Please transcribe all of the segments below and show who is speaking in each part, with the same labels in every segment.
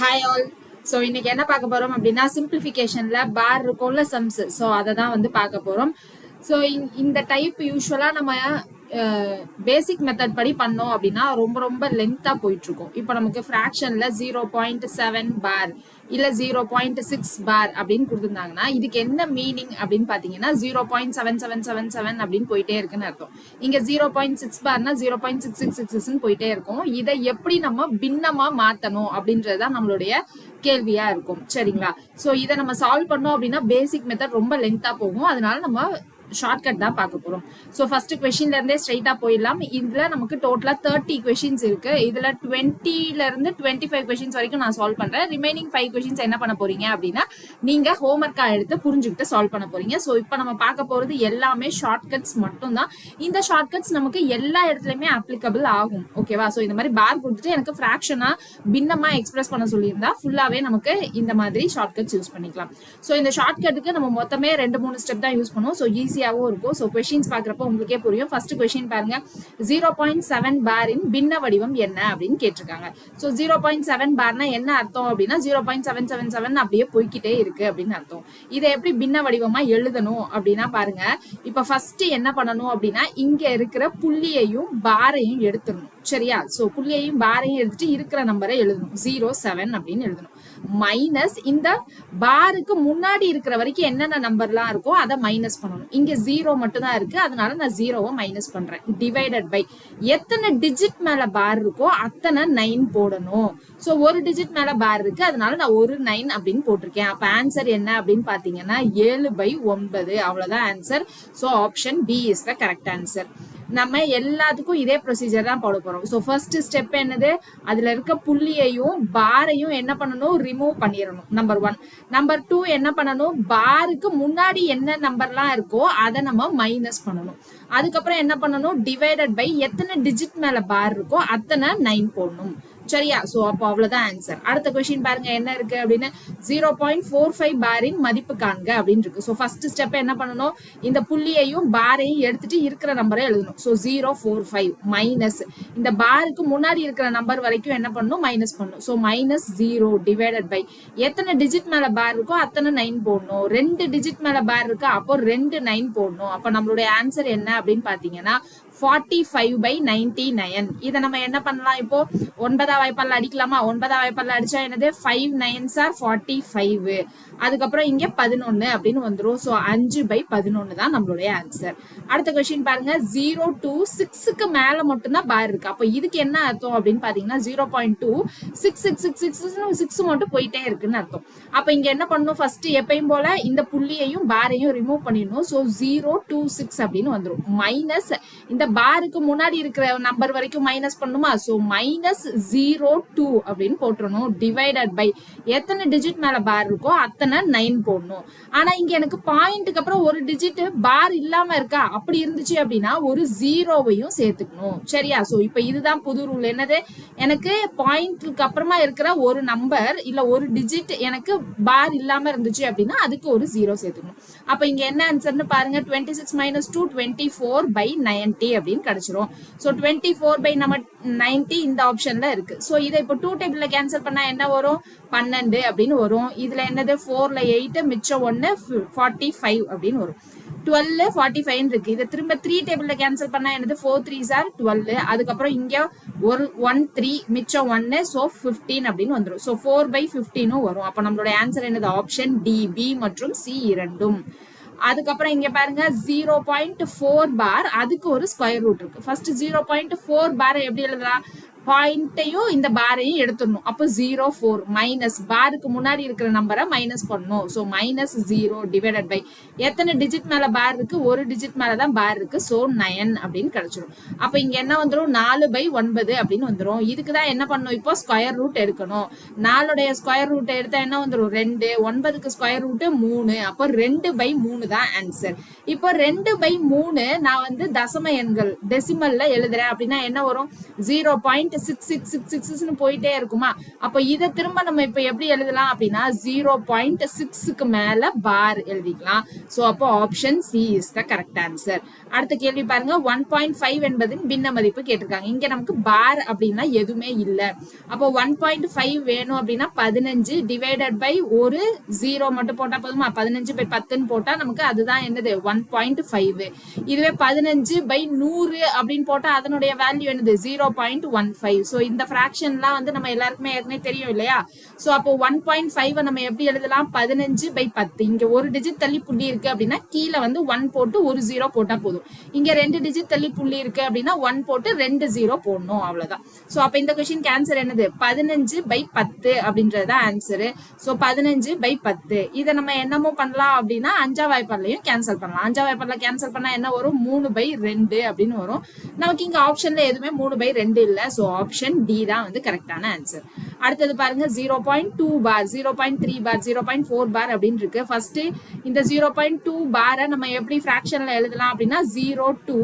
Speaker 1: Hi all. So இன்னைக்கு என்ன பார்க்க போறோம் அப்படின்னா சிம்பிளிஃபிகேஷன்ல பார் இருக்கும்ல சம்ஸ். ஸோ அதை தான் வந்து பார்க்க போறோம். ஸோ இந்த டைப் யூஸ்வலா நம்ம பேசிக் மெத்தட் படி பண்ணோம் அப்படின்னா ரொம்ப ரொம்ப லென்த்தா போயிட்டு இருக்கும். இப்போ நமக்கு ஃப்ராக்ஷன்ல 0.7 பார் இல்ல 0.6 பார் அப்படின்னு கொடுத்துருந்தாங்கன்னா இதுக்கு என்ன மீனிங் அப்படின்னு பாத்தீங்கன்னா 0.7777 அப்படின்னு போயிட்டே இருக்குன்னு அர்த்தம். இங்க 0.6 பார்னா 0.6666 போயிட்டே இருக்கும். இதை எப்படி நம்ம பின்னமா மாத்தணும் அப்படின்றதுதான் நம்மளுடைய கேள்வியா இருக்கும். சரிங்களா? சோ இதை நம்ம சால்வ் பண்ணோம் அப்படின்னா பேசிக் மெத்தட் ரொம்ப லென்த்தா போகும். அதனால நம்ம ஷார்ட்கட் தான் பார்க்க போறோம். ஸோ ஃபர்ஸ்ட் கொஸ்டின்ல இருந்தே ஸ்ட்ரைட்டா போயிடலாம். இதுல நமக்கு டோட்டலா 30 கொஸ்டின்ஸ் இருக்கு. இதுல 20ல இருந்து 25 கொஸ்டின்ஸ் வரைக்கும் நான் சால்வ் பண்றேன். ரிமைனிங் 5 கொஸ்டின்ஸ் என்ன பண்ண போறீங்க அப்படின்னா நீங்க ஹோம்ஒர்க்கா எடுத்து புரிஞ்சுக்கிட்டு சால்வ் பண்ண போறீங்க. ஸோ இப்போ நம்ம பார்க்க போறது எல்லாமே ஷார்ட்கட்ஸ் மட்டும் தான். இந்த ஷார்ட்கட்ஸ் நமக்கு எல்லா இடத்துலயுமே அப்ளிகபிள் ஆகும். ஓகேவா? ஸோ இந்த மாதிரி பார் கொடுத்துட்டு எனக்கு ஃபிராக்ஷனா பின்னமா எக்ஸ்பிரஸ் பண்ண சொல்லியிருந்தா ஃபுல்லாவே நமக்கு இந்த மாதிரி ஷார்ட்கட்ஸ் யூஸ் பண்ணிக்கலாம். ஸோ இந்த ஷார்ட்கட்டுக்கு நம்ம மொத்தமே 2-3 ஸ்டெப் தான் யூஸ் பண்ணுவோம். ஸோ ஈஸியாகவும் இருக்கும். ஸோ கொஸ்டின்ஸ் பார்க்குறப்ப உங்களுக்கே புரியும். ஃபர்ஸ்ட் கொஸ்டின் பாருங்க, 0.7 பாரின் பின்ன வடிவம் என்ன அப்படின்னு கேட்டிருக்காங்க. ஸோ 0.7 பார்னா என்ன அர்த்தம் அப்படின்னா 0.777 அப்படியே போய்கிட்டே இருக்கு அப்படின்னு அர்த்தம். இதை எப்படி பின்ன வடிவமா எழுதணும் அப்படின்னா பாருங்க, இப்ப ஃபர்ஸ்ட் என்ன பண்ணணும் அப்படின்னா இங்க இருக்கிற புள்ளியையும் பாரையும் எடுத்துடணும். சரியா? சோ புள்ளியையும் பாரையும் எடுத்துட்டு இருக்கிற நம்பரை எழுதணும். 07 அப்படின்னு எழுதணும். மைனஸ் இந்த பாருக்கு முன்னாடி இருக்கிற வரைக்கும் என்னென்ன நம்பர்லாம் இருக்கோ அதை மைனஸ் பண்ணணும். இங்க 0 மட்டும் தான் இருக்கு, அதனால நான் 0வை மைனஸ் பண்றேன். டிவைடட் பை எத்தனை டிஜிட் மேல பார் இருக்கோ அத்தனை 9 போடணும். சோ ஒரு டிஜிட் மேல பார் இருக்கு, அதனால நான் ஒரு 9 அப்படின்னு போட்டிருக்கேன். அப்ப ஆன்சர் என்ன அப்படின்னு பாத்தீங்கன்னா 7/9. அவ்வளவுதான் answer. So option B is the correct answer. நம்ம எல்லாத்துக்கும் இதே ப்ரொசீஜர் தான் போட போறோம். ஸோ ஃபர்ஸ்ட் ஸ்டெப் என்னது, அதுல இருக்க புள்ளியையும் பாரையும் என்ன பண்ணணும், ரிமூவ் பண்ணிடணும். நம்பர் 1. நம்பர் 2 என்ன பண்ணணும், பாருக்கு முன்னாடி என்ன நம்பர்லாம் இருக்கோ அதை நம்ம மைனஸ் பண்ணணும். அதுக்கப்புறம் என்ன பண்ணணும், டிவைடட் பை எத்தனை டிஜிட் மேல பார் இருக்கோ அத்தனை 9 போடணும். சரியா? சோ அப்போ அவ்வளவுதான் ஆன்சர். அடுத்த கொஸ்டின் பாருங்க என்ன இருக்கு அப்படின்னு, 0.45 பாரின் மதிப்பு காண்க அப்படின்னு இருக்கு. சோ ஃபர்ஸ்ட் ஸ்டெப் என்ன பண்ணணும், இந்த புள்ளியையும் பாரையும் எடுத்துட்டு இருக்கிற நம்பரை எழுதணும். சோ 0.45 மைனஸ் இந்த பாருக்கு முன்னாடி இருக்கிற நம்பர் வரைக்கும் என்ன பண்ணணும், மைனஸ் பண்ணணும். சோ -0 டிவைடட் பை எத்தனை டிஜிட் மேல பார் இருக்கோ அத்தனை 9 போடணும். 2 டிஜிட் மேல பார் இருக்கு, அப்போ 2 9 போடணும். அப்ப நம்மளுடைய ஆன்சர் என்ன அப்படின்னு பாத்தீங்கன்னா 45/99. இதை நம்ம என்ன பண்ணலாம், இப்போ 9ஆம் வாய்ப்பால அடிக்கலாமா? 9ஆம் வாய்ப்பால அடிச்சா என்னது, 5 9s are 45. அதுக்கப்புறம் இங்க 11 அப்படின்னு வந்துரும். சோ 5/11 தான் நம்மளுடைய ஆன்சர். அடுத்த கொஸ்டின் பாருங்க, 0 to 6க்கு மேல மட்டும்தான் பார் இருக்கு. அப்ப இதுக்கு என்ன அர்த்தம் அப்படின்னு பாத்தீங்கன்னா 0.2 6 மட்டும் போயிட்டே இருக்குன்னு அர்த்தம். அப்ப இங்க என்ன பண்ணணும், ஃபர்ஸ்ட் எப்பயும் போல இந்த புள்ளியையும் பாரையும் ரிமூவ் பண்ணிடணும். சோ 0 to 6 அப்படின்னு வந்துரும். மைனஸ் இந்த பாருக்கு முன்னாடி இருக்கிற நம்பர் வரைக்கும் மைனஸ் பண்ணுமா? சோ -02 அப்படின்னு போட்டுறணும். டிவைடட் பை எத்தனை டிஜிட் மேல பார் இருக்கோ அத்தனை 9 போடணும். ஆனா இங்க எனக்கு பாயிண்ட்டுக்கு அப்புறம் ஒரு டிஜிட் பார் இல்லாம இருக்கா? அப்படி இருந்துச்சு அப்படின்னா ஒரு 0வையும் சேர்த்துக்கணும். சரியா? சோ இப்ப இதுதான் புது ரூல். என்னது, எனக்கு பாயிண்ட்டுக்கு அப்புறமா இருக்கிற ஒரு நம்பர் இல்ல ஒரு டிஜிட் எனக்கு பார் இல்லாம இருந்துச்சு அப்படின்னா அதுக்கு ஒரு 0 சேர்த்துக்கணும். அப்ப இங்க என்ன ஆன்சர்னு பாருங்க, 26 - 2 24/90 அப்படின்னு கிடைச்சிரும். சோ 24/90 இந்த ஆப்ஷன்ல இருக்கு. சோ இதை இப்போ 2 டேபிள்ல கேன்சல் பண்ணா என்ன வரும், 12 அப்படின்னு வரும். இதுல என்னது 4ல 8 மிச்சம் 1 45 அப்படின்னு வரும். 12 45 இருக்கு. இதை திரும்ப 3 டேபிள்ல கேன்சல் பண்ணா என்னது, 4 3s are 12. அதுக்கப்புறம் இங்க ஒரு 1 3 மிச்சம் 1 சோ 15 அப்படின்னு வந்துடும். சோ 4/15 வரும். அப்ப நம்மளோட ஆன்சர் என்னது, ஆப்ஷன் டி, பி மற்றும் சி இரண்டும். அதுக்கப்புறம் இங்க பாருங்க 0.4 பார், அதுக்கு ஒரு ஸ்கொயர் ரூட் இருக்கு. ஃபர்ஸ்ட் 0.4 பாரை எப்படி எழுதலாம், பாயிண்ட்டையும் இந்த பாரையும் எடுத்துடணும். அப்போ 0.4 மைனஸ் பாருக்கு முன்னாடி இருக்கிற நம்பரை மைனஸ் பண்ணணும். ஸோ -0 டிவைடட் பை எத்தனை டிஜிட் மேல பார் இருக்கு, ஒரு டிஜிட் மேலதான் பார் இருக்கு. ஸோ 9 அப்படின்னு கிடைச்சிடும். அப்ப இங்க என்ன வந்துடும், 4/9 அப்படின்னு வந்துடும். இதுக்குதான் என்ன பண்ணணும், இப்போ ஸ்கொயர் ரூட் எடுக்கணும். 4உடைய ஸ்கொயர் ரூட் எடுத்தா என்ன வந்துடும், 2. 9க்கு ஸ்கொயர் ரூட் 3. அப்போ 2/3 தான் ஆன்சர். இப்போ 2/3 நான் வந்து தசம எண்கள் டெசிமல்ல எழுதுறேன் அப்படின்னா என்ன வரும், 0.7 0.6666 போயிட்டே இருக்குமா. அப்போ இதை திரும்ப நம்ம இப்ப எப்படி எழுதலாம் அப்படின்னா 0.6க்கு மேல பார் எழுதிக்கலாம். சோ அப்போ option C is the correct answer. அடுத்த கேள்வி பாருங்க, 1.5 என்பதின் பின்ன மதிப்பு கேட்டிருக்காங்க. இங்க நமக்கு பார் அப்படின்னா எதுவுமே இல்ல. அப்போ 1.5 வேணும் அப்படின்னா 15 டிவைடட் பை ஒரு 0 மட்டும் போட்டா போதுமா. 15/10 போட்டா நமக்கு அதுதான் என்னது 1.5. இதுவே 15/100 அப்படின்னு போட்டா அதனுடைய வேல்யூ என்னது 0.15. சோ இந்த பிராக்ஷன்லாம் வந்து நம்ம எல்லாருக்குமே ஏற்கனவே தெரியும் இல்லையா. சோ அப்போ 1.5 நம்ம எப்படி எழுதலாம், 15/10. இங்க ஒரு டிஜிட் தள்ளி புள்ளி இருக்கு அப்படின்னா கீழே வந்து 1 போட்டு ஒரு 0 போட்டா போதும். இங்க 2 டிஜிட் தள்ளி புள்ளி இருக்கு அப்படின்னா 1 போட்டு 2 0 போடணும், அவ்வளவுதான். சோ அப்ப இந்த क्वेश्चन ஆன்சர் என்னது 15/10 அப்படின்றதுதான் ஆன்சர். சோ 15/10 இதை நம்ம என்னமோ பண்ணலாம் அப்படின்னா 5ஆம் வாய்ப்பாடுலயும் கேன்சல் பண்ணலாம். 5ஆம் வாய்ப்பாடுல கேன்சல் பண்ணா என்ன வரும், 3/2 அப்படின்னு வரும். நமக்கு இங்க ஆப்ஷன்ல எதுவுமே 3/2 இல்ல. சோ ஆப்ஷன் டி தான் வந்து கரெக்டான ஆன்சர். அடுத்தது பாருங்க 0.2 பார், 0.3 பார், 0.4 பார் அப்படின்னு இருக்கு. ஃபர்ஸ்ட் இந்த 0.2 பாரை நம்ம எப்படி பிராக்ஷன்ல எழுதலாம் அப்படின்னா 0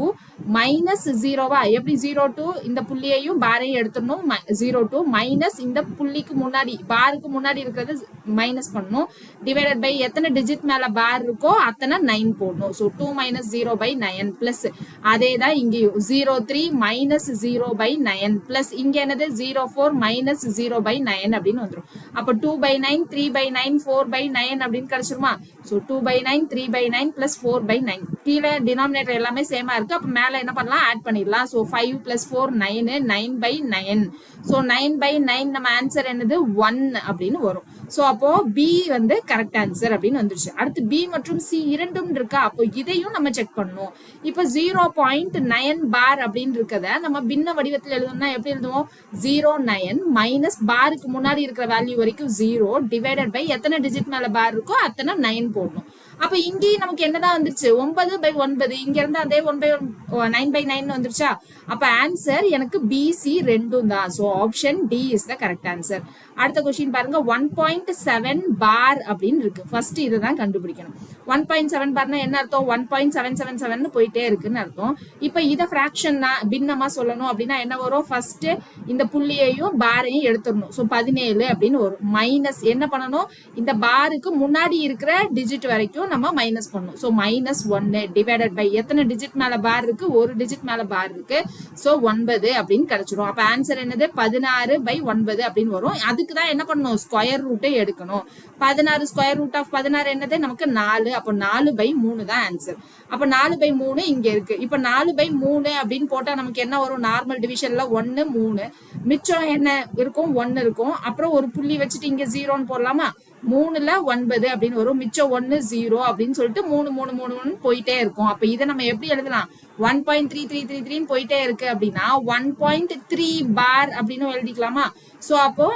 Speaker 1: மைனஸ் 0வா, எப்படி 0 இந்த புள்ளியையும் பாரையும் எடுத்துடணும். 0 மைனஸ் இந்த புள்ளிக்கு முன்னாடி பாருக்கு முன்னாடி இருக்கிறது மைனஸ் பண்ணணும். டிவைடட் பை எத்தனை டிஜிட் மேல பார் இருக்கோ அத்தனை 9 போடணும். ஸோ 2 மைனஸ் 0/9 பிளஸ் அதே தான் இங்கேயும் 0.3 மைனஸ் 0/9 பிளஸ் இங்க என்னது 0.4 மைனஸ் 0/9 அப்படின்னு வந்துடும். அப்போ 2/9 3/9 4/9 அப்படின்னு கிடைச்சிருமா. So 2/9 3/9 plus 4/9. கீழே டினாமினேட்டர் எல்லாமே சேமா இருக்கு. அப்போ மேல என்ன பண்ணலாம், ஆட் பண்ணிடலாம். So 5 plus 4 9 9/9. ஸோ 9/9 நம்ம ஆன்சர் என்னது 1 அப்படின்னு வரும். சோ அப்போ பி வந்து கரெக்ட் ஆன்சர் அப்படின்னு வந்துருச்சு. அடுத்து பி மற்றும் சி இரண்டும் இருக்கா, அப்போ இதையும் நம்ம செக் பண்ணணும். இப்போ 0.9 பார் அப்படின்னு இருக்கத நம்ம பின்ன வடிவத்தில் எழுதணும்னா எப்படி எழுதுவோம், 0.9 மைனஸ் பாருக்கு முன்னாடி இருக்கிற வேல்யூ வரைக்கும் 0 டிவைடட் பை எத்தனை டிஜிட் மேல பார் இருக்கோ அத்தனை 9 போடணும். அப்ப இங்கேயும் நமக்கு என்னதான் வந்துருச்சு 9/9. இங்க இருந்து அதே 9/9 வந்துருச்சா. அப்ப ஆன்சர் எனக்கு பிசி ரெண்டும் தான். So option D is the correct answer. அடுத்த கொஸ்டின் பாருங்க, 1.7 பார் அப்படின்னு இருக்கு. ஃபர்ஸ்ட் இதுதான் கண்டுபிடிக்கணும். 1.7 பார்னா என்ன அர்த்தம், 1.777 போயிட்டே இருக்குன்னு அர்த்தம். இப்ப இத பிராக்ஷன் பின்னமா சொல்லணும் அப்படின்னா என்ன வரும், ஃபர்ஸ்ட் இந்த புள்ளியையும் பாரையும் எடுத்துடணும். சோ 17 அப்படின்னு வரும். மைனஸ் என்ன பண்ணணும், இந்த பாருக்கு முன்னாடி இருக்கிற டிஜிட் வரைக்கும் நம்ம மைனஸ் பண்ணணும். சோ -1 டிவைடட் பை எத்தனை டிஜிட் மேல பார் இருக்கு, ஒரு டிஜிட் மேல பார் இருக்கு. சோ 9 அப்படின்னு கிடைச்சிரும். அப்ப ஆன்சர் என்னது 16/9 அப்படின்னு வரும். அதுக்குதான் என்ன பண்ணணும், ஸ்கொயர் ரூட்டை எடுக்கணும். 16 ஸ்கொயர் ரூட் ஆஃப் 16 என்னது நமக்கு 4. அப்போ 4/3 தான் ஆன்சர். அப்ப 4/3 இங்க இருக்கு. இப்ப 4/3 அப்படின்னு போட்டா நமக்கு என்ன வரும், நார்மல் டிவிஷன்ல 1 3 மிச்சம் என்ன இருக்கும், 1 இருக்கும். அப்புறம் ஒரு புள்ளி வச்சுட்டு இங்க 0ன்னு போடலாமா. 3ல 9 அப்படின்னு வரும். மிச்சம் 1 0 அப்படின்னு சொல்லிட்டு 3 3 3 போயிட்டே இருக்கும். அப்ப இதை நம்ம எப்படி எழுதலாம், 1.3333 போயிட்டே இருக்கு அப்படின்னா 1.3 பார் அப்படின்னு எழுதிக்கலாமா. சோ அப்போ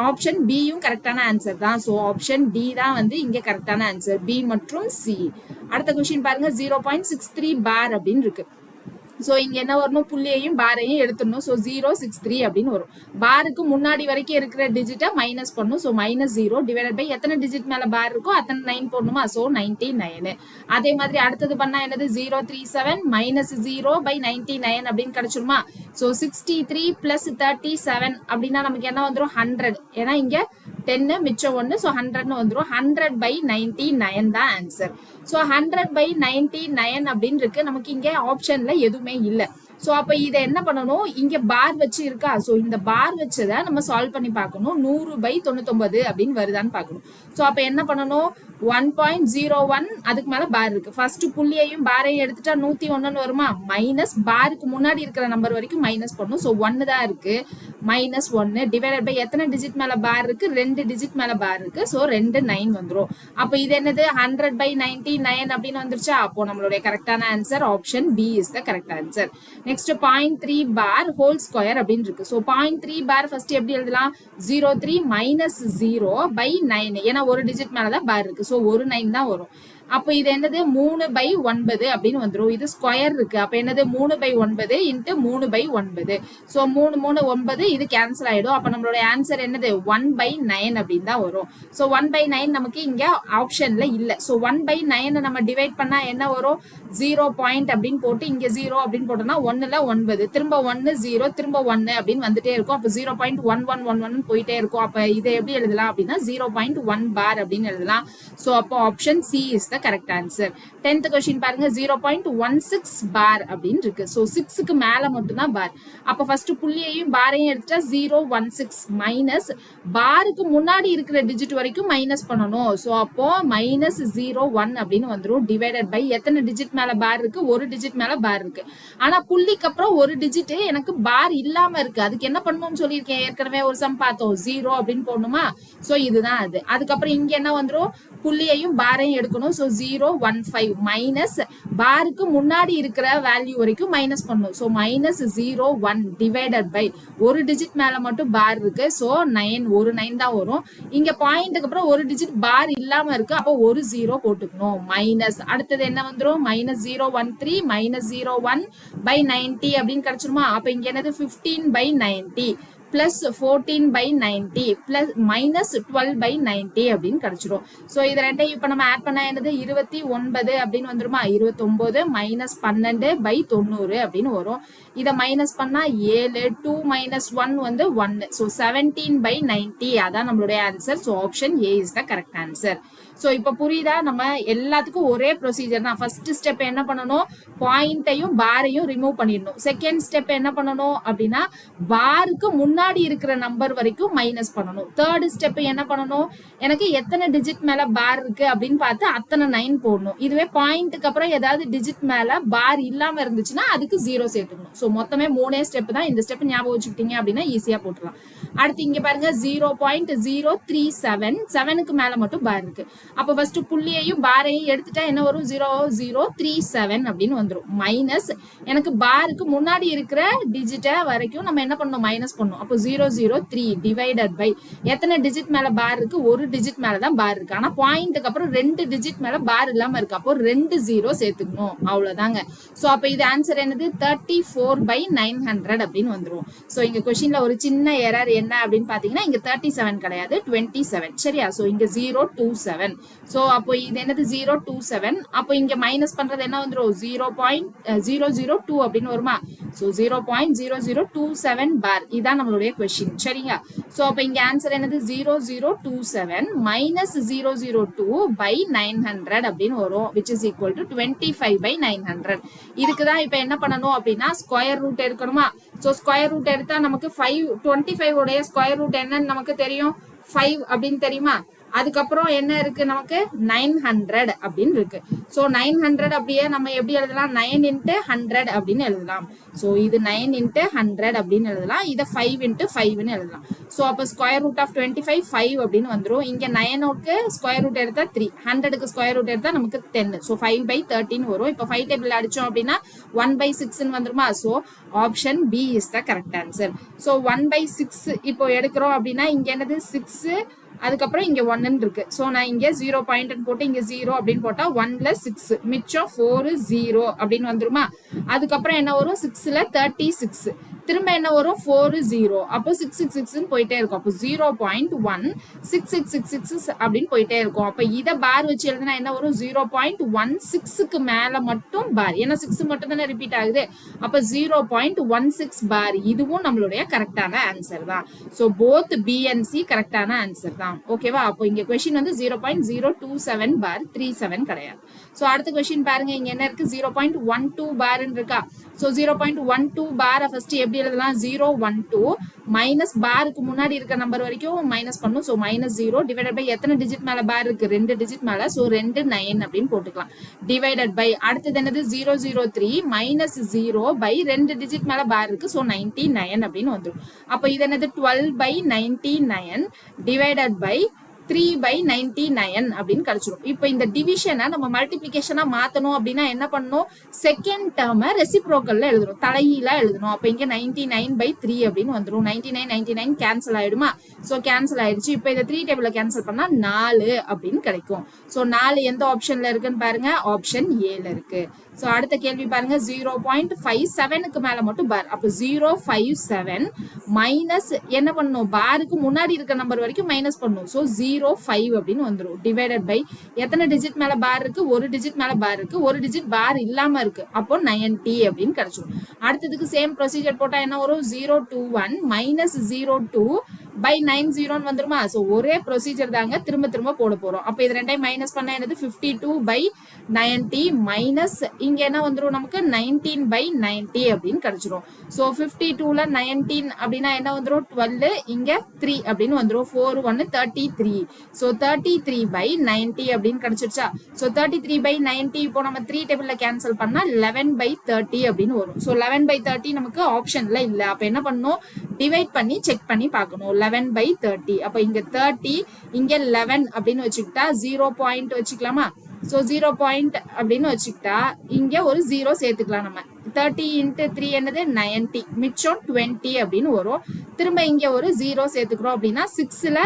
Speaker 1: ஆப்ஷன் பியும் கரெக்டான ஆன்சர் தான். சோ ஆப்ஷன் டி தான் வந்து இங்க கரெக்டான ஆன்சர், பி மற்றும் சி. அடுத்த கொஸ்டின் பாருங்க, 0.63 பார் அப்படின்னு இருக்கு. சோ இங்க என்ன வரணும், புள்ளியையும் பாரையும் எடுத்துடணும். சோ 063 அப்படின்னு வரும். பாருக்கு முன்னாடி வரைக்கும் இருக்கிற டிஜிட்டை மைனஸ் பண்ணும். சோ -0 டிவைடட் பை எத்தனை டிஜிட் மேல பார் இருக்கோ அத்தனை 9 போடணுமா. சோ 99. அதே மாதிரி அடுத்தது பண்ணா என்னது 037 -0/99 அப்படின்னு கிடைச்சிருமா. சோ 63 பிளஸ் 37 அப்படின்னா நமக்கு என்ன வந்துடும் 100. ஏன்னா இங்க 10 மிச்சம் 1. சோ 100 வந்துடும். 100/99 தான் ஆன்சர். சோ 100/99 அப்படின்னு இருக்கு. நமக்கு இங்க ஆப்ஷன்ல எதுவுமே இல்ல. சோ அப்ப இதை என்ன பண்ணணும், இங்க பார் வச்சு இருக்கா. சோ இந்த பார் வச்சதை நம்ம சால்வ் பண்ணி பார்க்கணும். 100/99 அப்படின்னு வருதான்னு பார்க்கணும். சோ அப்ப என்ன பண்ணணும், 1.01 அதுக்கு மேல பார் இருக்கு. ஃபர்ஸ்ட் புள்ளியையும் பாரையும் எடுத்துட்டா 101 வருமா. மைனஸ் பாருக்கு முன்னாடி இருக்கிற நம்பர் வரைக்கும் மைனஸ் பண்ணும். சோ 1 தான் இருக்கு. -1 டிவைடட் பை எத்தனை டிஜிட் மேல பார் இருக்கு, 2 டிஜிட் மேல பார் இருக்கு. சோ 2 9 வந்துரும். அப்ப இது என்னது 100/99 அப்படின்னு வந்துருச்சா. அப்போ நம்மளுடைய கரெக்டான answer option B is the correct answer. Next 0.3 bar whole square அப்படின்னு இருக்கு. சோ 0.3 பார் ஃபர்ஸ்ட் எப்படி எழுதலாம், 03 -0/9. ஏன்னா ஒரு டிஜிட் மேலதான் பார் இருக்கு. சோ ஒரு 9 தான் வரும். அப்ப இது என்னது 3/9 அப்படின்னு வந்துரும். இது ஸ்கொயர் இருக்கு. அப்ப என்னது 3/9 இன்ட்டு 3/9. சோ 3 3 9 இது கேன்சல் ஆயிடும். அப்ப நம்மளோட ஆன்சர் என்னது 1/9 அப்படின்னு தான் வரும். சோ 1/9 நமக்கு இங்க ஆப்ஷன்ல இல்ல. சோ 1/9 நம்ம டிவைட் பண்ணா என்ன வரும் 0 பாயிண்ட் அப்படின்னு போட்டு இங்க 0 அப்படின்னு போட்டோம்னா 1ல 9 திரும்ப 1 0 திரும்ப 1 அப்படின்னு வந்துட்டே இருக்கும். அப்ப 0.1111 போயிட்டே இருக்கும். அப்ப இதை எப்படி எழுதலாம் அப்படின்னா 0.1 பார் அப்படின்னு எழுதலாம். சோ அப்போ option C is the correct answer. 10th question பாருங்க 0.16 பார் அப்படின்னு இருக்கு. சோ 6க்கு மேல மட்டும் தான் பார். அப்ப ஃபர்ஸ்ட் புள்ளியையும் பாரையும் எடுத்துட்டா 016 மைனஸ் பாருக்கு முன்னாடி இருக்கிற டிஜிட் வரைக்கும் மைனஸ் பண்ணணும். சோ அப்போ -01 அப்படின்னு வந்துரும். டிவைடட் பை எத்தனை டிஜிட் மேல பார் இருக்கு, ஒரு டிஜிட் மேல பார் இருக்கு. ஆனா புள்ளிக்கு அப்புறம் ஒரு டிஜிட் எனக்கு பார் இல்லாம இருக்கு. அதுக்கு என்ன பண்ணணும்னு சொல்லியிருக்கேன் ஏற்கனவே ஒரு சம் பார்த்தோம் 0 அப்படின்னு போடணுமா. சோ இதுதான் அது. அதுக்கப்புறம் இங்க என்ன வந்துரும் புள்ளியையும் பாரையும் எடுக்கணும். சோ 015 மைனஸ் பாருக்கு முன்னாடி இருக்கிற வேல்யூ வரைக்கும் மைனஸ் பண்ணணும். சோ -01 டிவைடட் பை ஒரு டிஜிட் மேல மட்டும் பார் இருக்கு. சோ 9 ஒரு 9 தான் வரும். இங்க பாயிண்ட்க்கு அப்புறம் ஒரு டிஜிட் பார் இல்லாம இருக்கு. அப்போ ஒரு 0 போட்டுக்கணும். மைனஸ் அடுத்தது என்ன வந்துரும் -013 -01/90 அப்படின்னு கிடைச்சிருமா. அப்ப இங்க என்னது 15/90 plus 14/90 plus -12/90 அப்படின்னு கிடைச்சிரும். சோ இது ரெண்டையும் இப்ப நம்ம ஆட் பண்ணா என்னது 29 அப்படின்னு வந்துருமா. 29 -12/90 அப்படின்னு வரும். இத மைனஸ் பண்ணா 7 2 - 1 வந்து 1. சோ 17/90 அதான் நம்மளுடைய answer. So option A is the correct answer. So இப்ப புரியுதா, நம்ம எல்லாத்துக்கும் ஒரே ப்ரொசீஜர் தான். ஃபர்ஸ்ட் ஸ்டெப் என்ன பண்ணணும், பாயிண்டையும் பாரையும் ரிமூவ் பண்ணிடணும். செகண்ட் ஸ்டெப் என்ன பண்ணணும் அப்படின்னா பாருக்கு முன்னாடி இருக்கிற நம்பர் வரைக்கும் மைனஸ் பண்ணணும். தேர்ட் ஸ்டெப் என்ன பண்ணணும், எனக்கு எத்தனை டிஜிட் மேல பார் இருக்கு அப்படின்னு பார்த்து அத்தனை 9 போடணும். இதுவே பாயிண்ட்டுக்கு அப்புறம் ஏதாவது டிஜிட் மேல பார் இல்லாம இருந்துச்சுன்னா அதுக்கு 0 சேர்த்துக்கணும். சோ மொத்தமே 3 ஸ்டெப் தான். இந்த ஸ்டெப் ஞாபகம் வச்சுக்கிட்டீங்க அப்படின்னா ஈஸியா போட்டுடலாம். அடுத்து இங்க பாருங்க 0.037 7க்கு மேல மட்டும் பார் இருக்கு. அப்ப ஃபர்ஸ்ட் புள்ளியையும் பாரையும் எடுத்துட்டா என்ன வரும் 0037 அப்படின்னு வந்துரும். மைனஸ் எனக்கு பாருக்கு முன்னாடி இருக்கிற டிஜிட்ட வரைக்கும் நம்ம என்ன பண்ணணும் மைனஸ் பண்ணணும். அப்போ 003 டிவைடட் பை எத்தனை டிஜிட் மேல பார் இருக்கு, ஒரு டிஜிட் மேலதான் பார் இருக்கு. ஆனா பாயிண்ட்டுக்கு அப்புறம் 2 டிஜிட் மேல பார் இல்லாம இருக்கு. அப்போ 2 0 சேர்த்துக்கணும். அவ்வளவுதாங்க. சோ அப்ப இது ஆன்சர் என்னது 34/900 அப்படின்னு வந்துரும். சோ இங்க கொஸ்டின்ல ஒரு சின்ன எரர் என்ன அப்படின்னு பாத்தீங்கன்னா இங்க 37 கிடையாது 27. சரியா. சோ இங்க 027. சோ அப்போ இது என்னது 027. அப்போ இங்க மைனஸ் பண்றது என்ன வந்துரும் 0.002 அப்படின்னு வருமா. சோ 0.0027 பார் இதான் நம்மளுடைய கொஸ்டின். சரிங்களா. சோ அப்ப இங்க ஆன்சர் என்னது 0027 -002/900 அப்படின்னு வரும், which is equal to 25/900. இதுக்குதான் இப்ப என்ன பண்ணணும் அப்படின்னா ஸ்கொயர் ரூட் எடுக்கணுமா. சோ ஸ்கொயர் ரூட் எடுத்தா நமக்கு 25 உடைய ஸ்கொயர் ரூட் என்னன்னு நமக்கு தெரியும் 5 அப்படின்னு தெரியுமா. அதுக்கப்புறம் என்ன இருக்கு நமக்கு 900 அப்படின்னு இருக்கு. சோ 900 அப்படியே நம்ம எப்படி எழுதலாம் 9 into 100 அப்படின்னு எழுதலாம். சோ இது 9 into 100 அப்படின்னு எழுதலாம். இத 5 into 5ன்னு எழுதலாம். சோ அப்ப ஸ்கொயர் ரூட் ஆஃப் 25 5 அப்படின்னு வந்துரும். இங்க 9க்கு ஸ்கொயர் ரூட் எடுத்தா 3, 100க்கு ஸ்கொயர் ரூட் எடுத்தா நமக்கு 10. சோ 5/13 வரும். இப்ப 5 டேபிள் அடிச்சோம் அப்படின்னா 1/6ன்னு வந்துருமா. So option B is the correct answer. So 1/6 இப்போ எடுக்கிறோம் அப்படின்னா இங்க என்னது 6 அதுக்கப்புறம் இங்க 1 இருக்கு. சோ நான் இங்க 0 பாயிண்ட் போட்டு இங்க 0 அப்படின்னு போட்டா 1ல 6 மிச்சம் 4 0 அப்படின்னு வந்துருமா. அதுக்கப்புறம் என்ன வரும் 6ல 36 திரும்ப என்ன வரும் 4 0. அப்போ 666 போயிட்டே இருக்கும். அப்போ 0.16666 அப்படின்னு போயிட்டே இருக்கும். அப்ப இத பார் வச்சு எழுதுனா என்ன வரும் 0.16க்கு மேல மட்டும் பார். ஏன்னா 6 மட்டும் தானே ரிப்பீட் ஆகுது. அப்ப 0.16 பார் இதுவும் நம்மளுடைய கரெக்டான ஆன்சர் தான். So both B and C கரெக்டான ஆன்சர் தான். ஓகேவா. அப்போ இங்க கொஸ்டின் வந்து 0.027 பார் 37 கிடையாது. சோ அடுத்த கொஸ்டின் பாருங்க. இங்க என்ன இருக்கு 0.12 பார் இருக்கா. சோ 0.12 பார் ஃபர்ஸ்ட் எப்படி எழுதலாம் 012 மைனஸ் பாருக்கு முன்னாடி இருக்க நம்பர் வரைக்கும் மைனஸ் பண்ணும். சோ -0 டிவைடட் பை எத்தனை டிஜிட் மேல பார் இருக்கு 2 டிஜிட் மேல. சோ 2 9 அப்படின்னு போட்டுக்கலாம். டிவைடட் பை அடுத்தது என்னது 003 -0 பை 2 டிஜிட் மேல பார் இருக்கு. சோ 99 அப்படின்னு வந்துடும். அப்ப இது என்னது 12/99 டிவைடட் பை 3/99 அப்படின்னு கிடைச்சிடும். இப்போ இந்த டிவிஷனை நம்ம மல்டிபிளிகேஷனா மாத்தணும் அப்படின்னா என்ன பண்ணணும், செகண்ட் டேர்மை ரெசிப்ரோக்கல்ல எழுதணும், தலைகீழா எழுதணும். அப்ப இங்க 99/3 அப்படின்னு வந்துடும். 99 கேன்சல் ஆயிடுமா? சோ கேன்சல் ஆயிடுச்சு. இப்போ இதை 3 டேபிள்ல கேன்சல் பண்ணா 4 அப்படின்னு கிடைக்கும். சோ 4 எந்த ஆப்ஷன்ல இருக்குன்னு பாருங்க, ஆப்ஷன் ஏல இருக்கு. சோ அடுத்த கேள்வி பாருங்க, 0.57க்கு மேல மட்டும் பார். அப்ப 057 மைனஸ் என்ன பண்ணும், பாருக்கு முன்னாடி இருக்க நம்பர் வரைக்கும் மைனஸ் பண்ணும். சோ 05 அப்படின்னு வந்துடும். டிவைடட் பை எத்தனை டிஜிட் மேல பார் இருக்கு, ஒரு டிஜிட் மேல பார் இருக்கு, ஒரு டிஜிட் பார் இல்லாம இருக்கு, அப்போ 90 அப்படின்னு கிடைச்சிடும். அடுத்ததுக்கு சேம் ப்ரொசீஜர் போட்டா என்ன வரும், 021 மைனஸ் 02/90 வந்துருமா? சோ ஒரே ப்ரொசீஜர் தாங்க, திரும்ப திரும்ப போட போறோம். அப்ப இது ரெண்டையும் மைனஸ் பண்ண என்னது, 52/90 மைனஸ் இங்க என்ன வந்துரும் நமக்கு, 19/90 அப்படின்னு கிடைச்சிரும். சோ 52ல 19 அப்படின்னா என்ன வந்துரும், 12, இங்க 3 அப்படின்னு வந்துரும். 4 1 33. சோ 33/90 அப்படின்னு கிடைச்சிருச்சா? சோ 33/90 இப்போ நம்ம 3 டேபிள்ல கேன்சல் பண்ணா 11/30 அப்படின்னு வரும். சோ 11/30 நமக்கு ஆப்ஷன்ல இல்ல. அப்ப என்ன பண்ணணும், டிவைட் பண்ணி செக் பண்ணி பார்க்கணும். 11/30. அப்ப இங்க 30, இங்க 11 அப்படின்னு வச்சுக்கிட்டா 0 பாயிண்ட் வச்சுக்கலாமா? சோ 0 பாயிண்ட் அப்படின்னு வச்சுக்கிட்டா இங்க ஒரு 0 சேர்த்துக்கலாம் நம்ம. 30 × 3 என்னது 90, மிச்சம் 20 அப்படின்னு வரும். திரும்ப இங்க ஒரு 0 சேர்த்துக்கிறோம் அப்படின்னா 6ல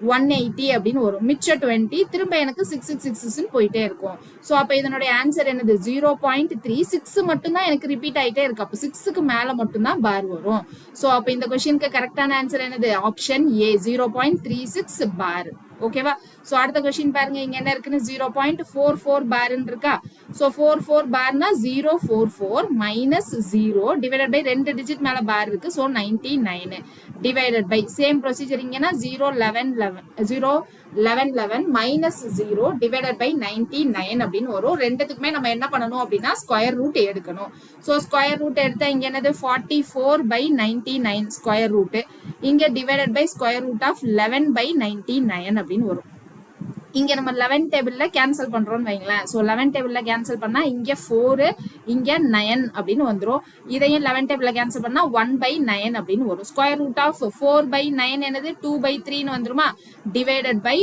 Speaker 1: 180 அப்படின்னு வரும், மிச்சம் 20. திரும்ப எனக்கு 6 போயிட்டே இருக்கும். சோ அப்ப இதனுடைய ஆன்சர் என்னது, 0.3. 6 மட்டும் தான் எனக்கு ரிப்பீட் ஆயிட்டே இருக்கு. அப்ப 6க்கு மேல மட்டும் தான் பார் வரும். சோ அப்ப இந்த क्वेश्चनக்கு கரெக்டான ஆன்சர் என்னது, ஆப்ஷன் ஏ, 0.36 பார். ஓகேவா? சோ அடுத்த क्वेश्चन பாருங்க, இங்க என்ன இருக்குன்னு 0.44 பார்ன்னு இருக்கா? சோ 44 பார்னா 044 மைனஸ் 0 டிவைடட் பை 2 டிஜிட் மேல பார் இருக்கு. So 99 divided by same procedure இங்கன்னா 011 மைனஸ் 0 டிவைடட் பை 99 அப்படின்னு வரும். ரெண்டுத்துக்குமே நம்ம என்ன பண்ணணும் அப்படின்னா ஸ்கொயர் ரூட் எடுக்கணும். சோ ஸ்கொயர் ரூட் எடுத்தா இங்க என்னது 44/99 ஸ்கொயர் ரூட், இங்க divided by square root of 11/99 அப்படின்னு வரும். இங்க நம்ம 11 டேபிள்ல கேன்சல் பண்றோம்னு வைங்களேன். சோ 11 டேபிள்ல கேன்சல் பண்ணா இங்க 4, இங்க 9 அப்படின்னு வந்துரும். இதையும் 11 டேபிள்ல கேன்சல் பண்ணா 1/9 அப்படின்னு வரும். ஸ்கொயர் ரூட் ஆஃப் 4/9 என்னது 2/3ன்னு வந்துருமா? டிவைடட் பை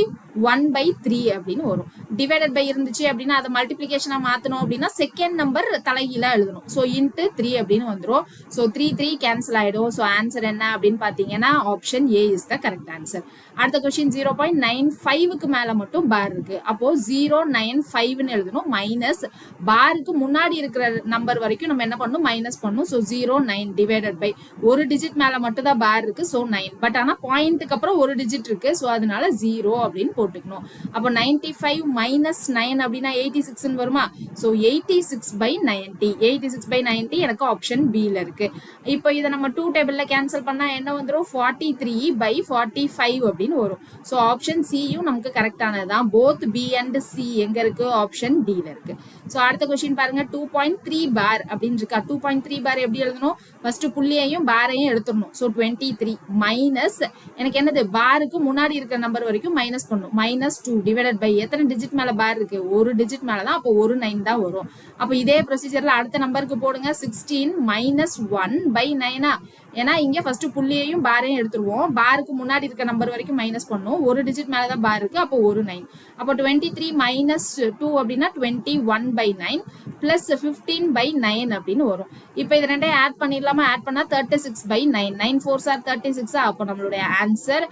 Speaker 1: 1/3 அப்படின்னு வரும். டிவைடட் பை இருந்துச்சு அப்படின்னா அதை மல்டிபிளிகேஷனா மாத்தணும் அப்படின்னா செகண்ட் நம்பர் தலைகீழா எழுதணும். சோ இன்ட்டு 3 அப்படின்னு வந்துரும். சோ 3 கேன்சல் ஆயிடும். சோ ஆன்சர் என்ன அப்படின்னு பாத்தீங்கன்னா option A is the correct answer. அடுத்த क्वेश्चन 0.95க்கு மேல மட்டும் பார் இருக்கு. அப்போ 095ன்னு எழுதணும். மைனஸ் பாருக்கு முன்னாடி இருக்கிற நம்பர் வரைக்கும் நம்ம என்ன பண்ணணும், மைனஸ் பண்ணணும். சோ 09 டிவைடட் பை ஒரு டிஜிட் மேல மட்டும் தான் பார் இருக்கு. சோ 9, பட் ஆனா பாயிண்ட்க்கு அப்புறம் ஒரு டிஜிட் இருக்கு. சோ அதனால 0 அப்படின்னு போட்டுக்கணும். அப்போ 95 மைனஸ் 9 அப்படின்னா 86ன்னு வருமா? சோ 86/90. 86/90 எனக்கு ஆப்ஷன் பி ல இருக்கு. இப்போ இதை நம்ம 2 டேபிள்ல கேன்சல் பண்ணா என்ன வந்துரும், 43/45 அப்படின்னு வரும். சோ ஆப்ஷன் சியும் நமக்கு கரெக்டானது தான். போத் பி அண்ட் சி எங்க இருக்கு, ஆப்ஷன் டி ல இருக்கு. சோ அடுத்த क्वेश्चन பாருங்க, 2.3 பார் அப்படின்னு இருக்கா? 2.3 பார் எப்படி எழுதணும், ஃபர்ஸ்ட் புள்ளியையும் பாரையும் எடுத்துடணும். சோ 23 மைனஸ் எனக்கு என்னது, பாருக்கு முன்னாடி இருக்கிற நம்பர் வரைக்கும் மைனஸ் பண்ணும். மைனஸ் 2 டிவைடட் பை எத்தனை டிஜிட் மேல பார் இருக்கு, ஒரு டிஜிட் மேலதான். அப்போ ஒரு 9 தான் வரும். அப்போ இதே ப்ரொசீஜர்ல அடுத்த நம்பருக்கு போடுங்க. 16 மைனஸ் 1/9. ஏன்னா இங்க ஃபர்ஸ்ட் புள்ளியையும் பாரையும் எடுத்துருவோம். பாருக்கு முன்னாடி இருக்க நம்பர் வரைக்கும் மைனஸ் பண்ணும். ஒரு டிஜிட் மேலதான் பார் இருக்கு. அப்போ ஒரு 9. அப்போ 23 மைனஸ் 2 அப்படின்னா 21/9 பிளஸ் 15/9 அப்படின்னு வரும். இப்போ இது ரெண்டையும் ஆட் பண்ணிடலாமா? ஆட் பண்ணா 36/9. 9 4s are 36. அப்போ நம்மளுடைய answer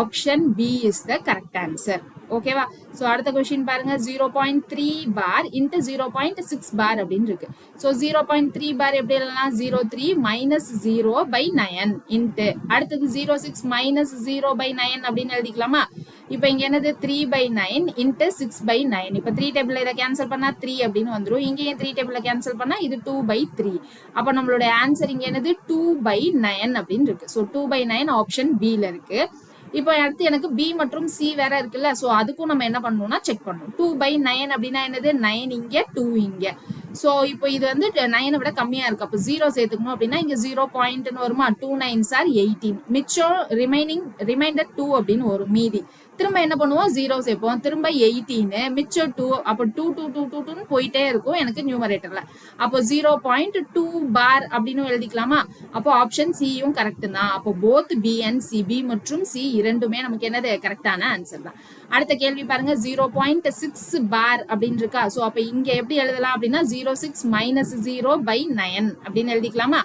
Speaker 1: option B is the correct answer. ஓகேவா? சோ அடுத்த क्वेश्चन பாருங்க, 0.3 பார் இன்ட்டு 0.6 பார் அப்படின்னு இருக்கு. சோ 0.3 பார் எப்படி எழுதலாம், 03 மைனஸ் 0/9 இன்ட்டு அடுத்தது 06 மைனஸ் 0/9 அப்படின்னு எழுதிக்கலாமா? இப்போ இங்க என்னது 3/9 இன்ட்டு 6/9. இப்போ 3 டேபிள்ல இதை கேன்சல் பண்ணா 3 அப்படின்னு வந்துரும். இங்கேயும் 3 டேபிள்ல கேன்சல் பண்ணா இது 2/3. அப்போ நம்மளோட ஆன்சர் இங்க என்னது 2/9 அப்படின்னு இருக்கு. சோ 2/9 ஆப்ஷன் பி ல இருக்கு. இப்போ அடுத்து எனக்கு பி மற்றும் சி வேற இருக்குல்ல. சோ அதுக்கும் நம்ம என்ன பண்ணணும்னா செக் பண்ணணும். 2/9 அப்படின்னா என்னது, 9 இங்க 2 இங்க. சோ இப்போ இது வந்து 9 விட கம்மியா இருக்கு. அப்போ 0 சேர்த்துக்கணும் அப்படின்னா இங்க 0 பாயிண்ட்னு வருமா? 2 9s are 18. மிச்சம் ரிமைண்டர் 2 அப்படின்னு வரும் மீதி. திரும்ப என்ன பண்ணுவோம், 0 சேர்ப்போம். திரும்ப 18 மிச்சம் 2. அப்போ 2 2 2 2 2 போயிட்டே இருக்கும் எனக்கு நியூமரேட்டர்ல. அப்போ 0.2 பார் அப்படின்னு எழுதிக்கலாமா? அப்போ ஆப்ஷன் சியும் கரெக்ட் தான். அப்போ both B and C, B மற்றும் சி இரண்டுமே நமக்கு என்னது கரெக்டான ஆன்சர் தான். அடுத்த கேள்வி பாருங்க 0.6 பார் அப்படின்னு இருக்கா. சோ அப்ப இங்க எப்படி எழுதலாம் அப்படின்னா 06 மைனஸ் 0/9 அப்படின்னு எழுதிக்கலாமா.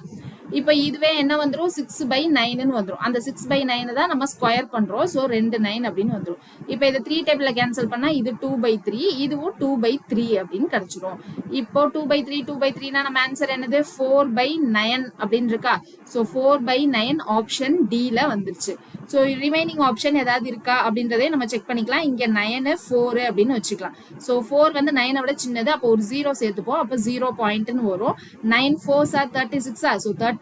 Speaker 1: இப்ப இதுவே என்ன வந்துரும் 6/9 வந்துரும். அந்த 6/9 தான் நம்ம ஸ்கொயர் பண்றோம். சோ 2 9 அப்படின்னு வந்துரும். இப்ப இது 3 டேபிள்ல கேன்சல் பண்ணா இது 2/3, இதுவும் 2/3 அப்படின்னு கிடைச்சிரும். இப்போ 2/3 2/3னா நம்ம ஆன்சர் என்னது 4/9 அப்படின்னு இருக்கா. சோ 4/9 ஆப்ஷன் டி ல வந்துருச்சு. சோ ரிமைனிங் ஆப்ஷன் ஏதாவது இருக்கா அப்படின்றதே நம்ம செக் பண்ணிக்கலாம். இங்க 9 4 அப்படின்னு வச்சுக்கலாம். சோ 4 வந்து 9 விட சின்னது. அப்போ ஒரு 0 சேர்த்துப்போம். அப்ப 0 பாயிண்ட்னு வரும். 9 4s are 36. சோ 36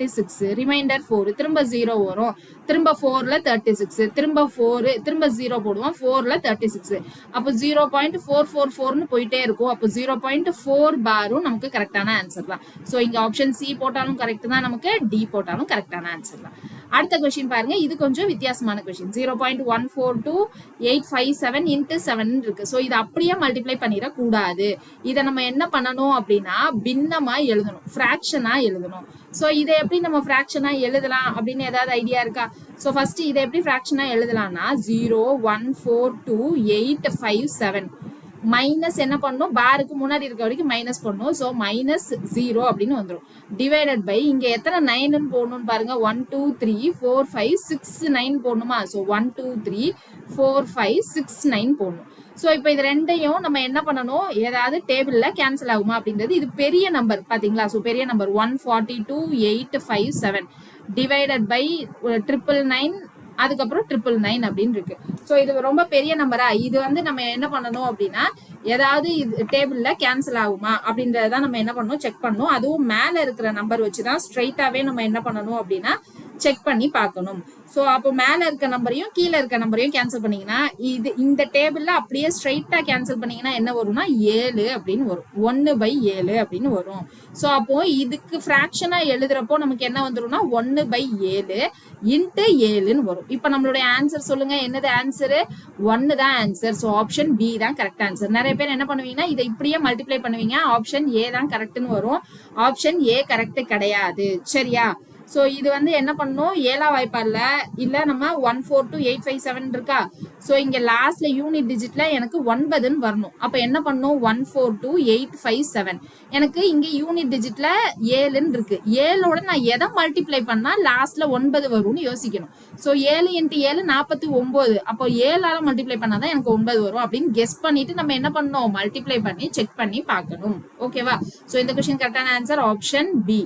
Speaker 1: ரிமைண்டர் 4 திரும்ப 0 வரும். திரும்ப 4ல 36 திரும்ப 4 திரும்ப 0 போடுவோம். 4ல 36 அப்போ 0.444னு போயிட்டே இருக்கும். அப்போ 0.4 பாரும் நமக்கு கரெக்டான ஆன்சர் தான். சோ இங்க ஆப்ஷன் சி போட்டாலும் கரெக்ட் தான், நமக்கு டி போட்டாலும் கரெக்டான ஆன்சர் தான். அடுத்த क्वेश्चन பாருங்க, இது கொஞ்சம் வித்தியாசமான क्वेश्चन. 0.142857 into 7 இருக்கு. சோ இத அப்படியே மல்டிப்ளை பண்ணிர கூடாது. இத நம்ம என்ன பண்ணணும் அப்படின்னா பின்னமா எழுதணும், ஃபிராக்ஷனா எழுதணும். சோ இத எப்படி நம்ம ஃபிராக்ஷனா எழுதலாம் அப்படின்னு ஏதாவது ஐடியா இருக்கா? சோ ஃபர்ஸ்ட் இத எப்படி ஃபிராக்ஷனா எழுதலாம்னா 0.142857 மைனஸ் என்ன பண்ணும், பாருக்கு முன்னாடி இருக்க வரைக்கும் மைனஸ் பண்ணும். சோ -0 அப்படின்னு வந்துரும். டிவைடட் பை இங்க எத்தனை 9 போடணும்னு பாருங்க. 1 2 3 4 5 6 9 போடணுமா. சோ 1 2 3 4 5 6 9 போடணும். சோ இப்போ இது ரெண்டையும் நம்ம என்ன பண்ணணும், ஏதாவது டேபிள்ல கேன்சல் ஆகுமா அப்படின்றது. இது பெரிய நம்பர் பாத்தீங்களா. சோ பெரிய நம்பர் 142857 டிவைடட் பை 999 அதுக்கப்புறம் 999 அப்படின்னு இருக்கு. சோ இது ரொம்ப பெரிய நம்பரா. இது வந்து நம்ம என்ன பண்ணணும் அப்படின்னா ஏதாவது டேபிள்ல கேன்சல் ஆகுமா அப்படின்றத நம்ம என்ன பண்ணணும் செக் பண்ணணும். அதுவும் மேல இருக்கிற நம்பர் வச்சுதான் ஸ்ட்ரைட்டாவே நம்ம என்ன பண்ணணும் அப்படின்னா செக் பண்ணி பார்க்கணும். சோ அப்போ மேல இருக்க நம்பரையும் கீழே இருக்க நம்பரையும் கேன்சல் பண்ணீங்கன்னா இது இந்த டேபிள்ல அப்படியே ஸ்ட்ரைட்டா கேன்சல் பண்ணீங்கன்னா என்ன வரும்னா 7 அப்படின்னு வரும். 1/7 அப்படின்னு வரும். சோ அப்போ இதுக்கு ஃபிராக்ஷனா எழுதுறப்போ நமக்கு என்ன வந்துரும்னா 1/7 இன்ட்டு 7ன்னு வரும். இப்ப நம்மளுடைய ஆன்சர் சொல்லுங்க, என்னது ஆன்சர்? 1 தான் ஆன்சர். சோ ஆப்ஷன் பி தான் கரெக்ட் ஆன்சர். நிறைய பேர் என்ன பண்ணுவீங்கன்னா இதை இப்படியே மல்டிப்ளை பண்ணுவீங்க, ஆப்ஷன் ஏ தான் கரெக்ட்னு வரும். ஆப்ஷன் ஏ கரெக்ட் கிடையாது, சரியா? சோ இது வந்து என்ன பண்ணணும், 7ஆ வாய்ப்பாடுல இல்ல நம்ம 142857 இருக்கா. சோ இங்க லாஸ்ட்ல யூனிட் டிஜிட்ல எனக்கு 9ன்னு வரணும். அப்ப என்ன பண்ணணும் 142857 எனக்கு இங்க யூனிட் டிஜிட்ல 7ன்னு இருக்கு. 7ஓட நான் எதை மல்டிப்ளை பண்ணா லாஸ்ட்ல 9 வரும்னு யோசிக்கணும். சோ 7 × 7 49. அப்போ 7ஆல மல்டிப்ளை பண்ணாதான் எனக்கு 9 வரும் அப்படின்னு கெஸ் பண்ணிட்டு நம்ம என்ன பண்ணணும் மல்டிப்ளை பண்ணி செக் பண்ணி பார்க்கணும். ஓகேவா? சோ இந்த क्वेश्चन கரெக்டான ஆன்சர் ஆப்ஷன் பி.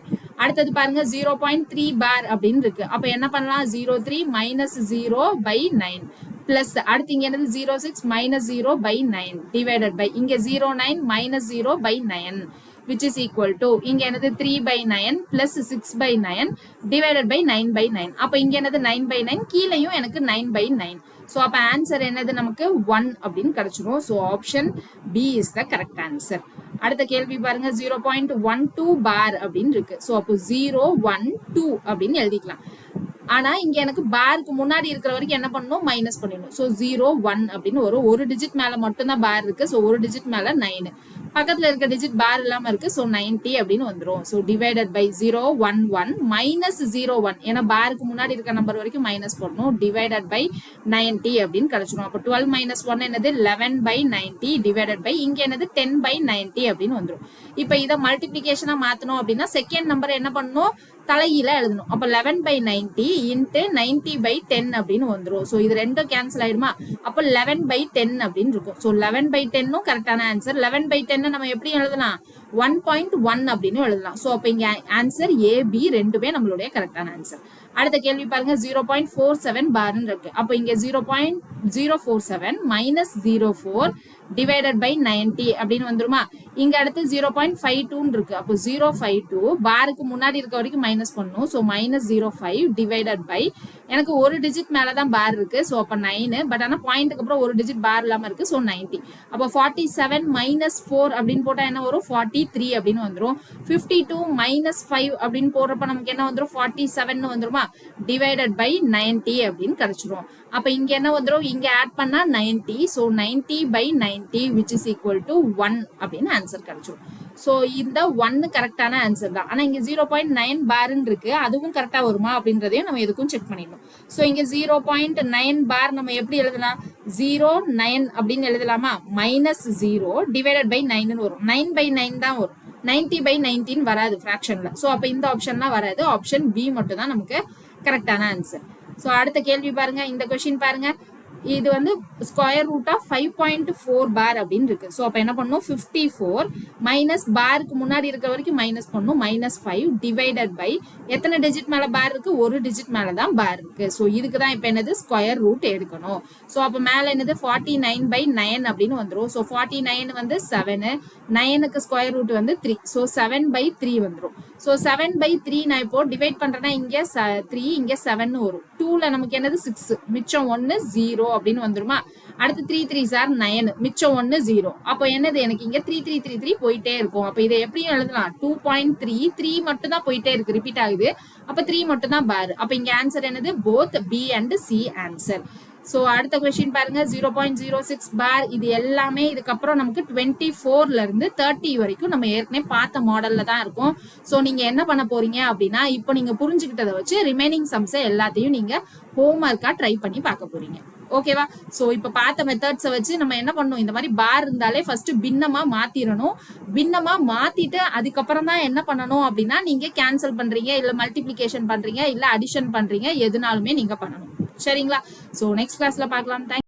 Speaker 1: அடுத்தது பாருங்க 0.3 பார் அப்படின்னு இருக்கு. அப்ப என்ன பண்ணலாம் 03 minus 0/9 பிளஸ் அடுத்து இங்க என்னது 06 minus 0/9 டிவைடட் பை இங்க 09 minus 0/9 which is equal to இங்க என்னது 3/9 plus 6/9 divided by 9/9. அப்ப இங்க என்னது 9/9, கீழையும் எனக்கு 9/9. சோ அப்ப ஆன்சர் என்னது நமக்கு 1 அப்படின்னு கிடைச்சிரும். So option B is the correct answer. அடுத்த கேள்வி பாருங்க 0.12 பார் அப்படின்னு இருக்கு. சோ அப்போ 012 அப்படின்னு எழுதிக்கலாம். ஆனா இங்க எனக்கு பாருக்கு முன்னாடி இருக்கிற வரைக்கும் என்ன பண்ணணும் மைனஸ் பண்ணிடணும். சோ 01 அப்படின்னு வரும். ஒரு டிஜிட் மேல மட்டும் தான் பார் இருக்கு. சோ ஒரு டிஜிட் மேல 9, பக்கத்துல இருக்க டிஜிட் பார் இல்லாம இருக்கு. சோ 90 அப்படின்னு வந்துரும். சோ டிவைடட் பை 011 மைனஸ் 01 ஏன்னா பாருக்கு முன்னாடி இருக்க நம்பர் வரைக்கும் மைனஸ் போடணும். டிவைடட் பை 90 அப்படின்னு கிடைச்சிடும். அப்போ 12 minus 1 என்னது 11/90 டிவைடட் பை இங்க என்னது 10/90 அப்படின்னு வந்துரும். இப்ப இதை மல்டிபிளிகேஷனா மாத்தணும் அப்படின்னா செகண்ட் நம்பர் என்ன பண்ணணும் தலையில எழுதணும். அப்ப 11/90 இன்ட்டு 90/10 அப்படின்னு வந்துரும். சோ இது ரெண்டும் கேன்சல் ஆயிடுமா. அப்ப 11/10 அப்படின்னு இருக்கும். சோ 11/10 கரெக்டான ஆன்சர். 11/10 நம்ம எப்படி எழுதலாம் 1.1 அப்படின்னு எழுதலாம். சோ அப்ப இங்க ஆன்சர் ஏ பி ரெண்டுமே நம்மளுடைய கரெக்டான ஆன்சர். அடுத்த கேள்வி பாருங்க 0.47 பார்னு இருக்கு. அப்ப இங்க 0.047 minus 04 டிவைடட் பை 90 அப்படின்னு வந்துருமா. இங்க அடுத்து 0.52 இருக்கு. அப்போ 0.52 பாருக்கு முன்னாடி இருக்க வரைக்கும் மைனஸ் பண்ணும். சோ -05 டிவைடட் பை எனக்கு ஒரு டிஜிட் மேலதான் பார் இருக்கு. சோ அப்ப 9, பட் ஆனா பாயிண்ட்க்கு அப்புறம் ஒரு டிஜிட் பார் இல்லாம இருக்கு. சோ 90. அப்போ 47 - 4 அப்படின்னு போட்டா என்ன வரும் 43 அப்படின்னு வந்துரும். 52 - 5 அப்படின்னு போடுறப்ப நமக்கு என்ன வந்துரும் 47 வந்துருமா. டிவைடட் பை 90 அப்படின்னு கிடைச்சிரும். அப்ப இங்க என்ன வந்துரும் இங்க ஆட் பண்ணா 90. So 90/90 which is equal to 1 அப்படின்னு ஆன்சர் கிடைச்சிரும். ஸோ இந்த 1 கரெக்டான ஆன்சர் தான். ஆனா இங்க 0.9 பார்ன்னு இருக்கு, அதுவும் கரெக்டா வருமா அப்படின்றதையும் நம்ம எதுக்கும் செக் பண்ணிடணும். ஸோ இங்க 0.9 பார் நம்ம எப்படி எழுதலாம், 0.9 அப்படின்னு எழுதலாமா, -0 டிவைடட் பை 9 வரும். 9/9 தான் வரும், 90/19 வராது ஃபிராக்ஷன்ல. ஸோ அப்ப இந்த ஆப்ஷன்லாம் வராது, ஆப்ஷன் பி மட்டும் தான் நமக்கு கரெக்டான ஆன்சர். ஸோ அடுத்த கேள்வி பாருங்க, இந்த கொஸ்டின் பாருங்க. இது வந்து ஸ்கொயர் ரூட் ஆஃப் 5.4 பார் அப்படின்னு இருக்கு. ஸோ அப்போ என்ன பண்ணும், 54 மைனஸ் பாருக்கு முன்னாடி இருக்கிற வரைக்கும் மைனஸ் பண்ணும், -5 டிவைடட் பை எத்தனை டிஜிட் மேல பார் இருக்கு, ஒரு டிஜிட் மேல தான் பார் இருக்கு. ஸோ இதுக்கு தான் இப்போ என்னது ஸ்கொயர் ரூட் எடுக்கணும். ஸோ அப்போ மேல என்னது 49/9 அப்படின்னு வந்துடும். ஸோ 49 வந்து 7, 9க்கு ஸ்கொயர் ரூட் வந்து 3. ஸோ 7/3 வந்துடும். ஸோ 7/3 நான் இப்போ டிவைட் பண்றேன்னா இங்க 3, இங்க 7 வரும். 2ல நமக்கு என்னது 6, மிச்சம் 1 0 அப்படின்னு வந்துருமா. அடுத்து 3 3s are 9, மிச்சம் 1 0. அப்போ என்னது எனக்கு இங்க 3 3 3 3 போயிட்டே இருக்கும். அப்போ இதை எப்படியும் எழுதலாம், 2.3 மட்டும் தான் போயிட்டே இருக்கு, ரிப்பீட் ஆகுது. அப்ப 3 மட்டும் தான் பார். அப்ப இங்க ஆன்சர் என்னது, both B and C answer. So அடுத்த கொஸ்டின் பாருங்க, 0.06 பார். இது எல்லாமே இதுக்கப்புறம் நமக்கு 24ல இருந்து 30 வரைக்கும் நம்ம ஏற்கனவே பார்த்த மாடல்ல தான் இருக்கும். ஸோ நீங்க என்ன பண்ண போறீங்க அப்படின்னா, இப்போ நீங்க புரிஞ்சுக்கிட்டதை வச்சு ரிமைனிங் சம்ஸை எல்லாத்தையும் நீங்க ஹோம்ஒர்க்கா ட்ரை பண்ணி பார்க்க போறீங்க. ஓகேவா. ஸோ இப்போ பார்த்த மெத்தட்ஸை வச்சு நம்ம என்ன பண்ணணும், இந்த மாதிரி பார் இருந்தாலே ஃபர்ஸ்ட் பின்னமா மாத்திரணும். பின்னமா மாத்திட்டு அதுக்கப்புறம் தான் என்ன பண்ணணும் அப்படின்னா, நீங்க கேன்சல் பண்றீங்க, இல்ல மல்டிபிளிகேஷன் பண்றீங்க, இல்ல அடிஷன் பண்றீங்க, எதுனாலுமே நீங்க பண்ணணும். சரிங்களா. ஸோ நெக்ஸ்ட் கிளாஸ்ல பார்க்கலாம். தேங்க்யூ.